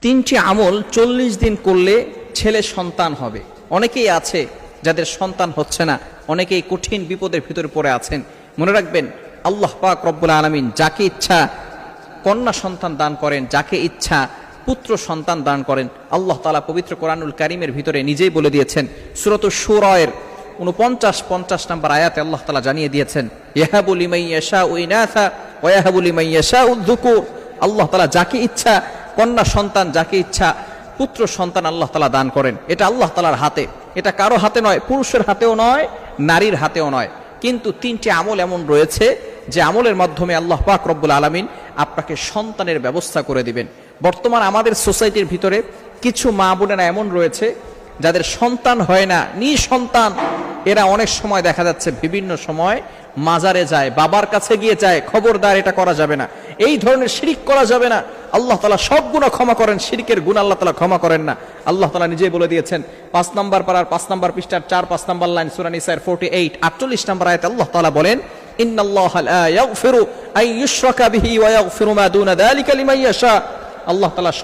তিনটি আমল 40 দিন করলে ছেলে সন্তান হবে। অনেকেই আছে যাদের সন্তান হচ্ছে না, অনেকেই কঠিন বিপদের ভিতরে পড়ে আছেন। মনে রাখবেন, আল্লাহ পাক রব্বুল আলামিন যাকে ইচ্ছা কন্যা সন্তান দান করেন, যাকে ইচ্ছা পুত্র সন্তান দান করেন। আল্লাহ তাআলা পবিত্র কোরআনুল কারীমের ভিতরে নিজেই বলে দিয়েছেন। সূরাতুশ শুরায়ের 49-50 নম্বর আয়াতে আল্লাহ তাআলা জানিয়ে দিয়েছেন, ইয়াহাবু লিমান ইয়াশাউ ইনাসা ওয়া ইয়াহাবু লিমান ইয়াশাউ যুকুর। আল্লাহ তাআলা যাকে ইচ্ছা কন্যা সন্তান, যাকে ইচ্ছা পুত্র সন্তান আল্লাহ তাআলা দান করেন। এটা আল্লাহ তাআলার হাতে, এটা কারো হাতে নয়, পুরুষের হাতেও নয়, নারীর হাতেও নয়। কিন্তু তিনটি আমল এমন রয়েছে যে আমলের মাধ্যমে আল্লাহ পাক রব্বুল আলামিন আপনাকে সন্তানের ব্যবস্থা করে দিবেন। বর্তমান আমাদের সোসাইটির ভিতরে কিছু মা বোনেরা এমন রয়েছে যাদের সন্তান হয় না, নিঃসন্তান। এরা অনেক সময় দেখা যাচ্ছে বিভিন্ন সময় মাজারে যায়, বাবার কাছে গিয়ে যায়, খবরদার এটা করা যাবে না, এই ধরনের শিরক করা যাবে না। আল্লাহ তাআলা সব গুনাহ ক্ষমা করেন, শিরকের গুনাহ আল্লাহ তাআলা ক্ষমা করেন না। আল্লাহ তাআলা নিজেই বলে দিয়েছেন 5 নম্বর পারার 5 নম্বর পৃষ্ঠার 4-5 নম্বর লাইন সূরা নিসার 48 নম্বর আয়াতে আল্লাহ তাআলা বলেন, ইন্নাল্লাহা লা ইয়াগফিরু আন ইউশরাকা বিহি ওয়া ইয়াগফিরু মা দুনা যালিকা লিমান ইয়াশা। আল্লাহ তাআলা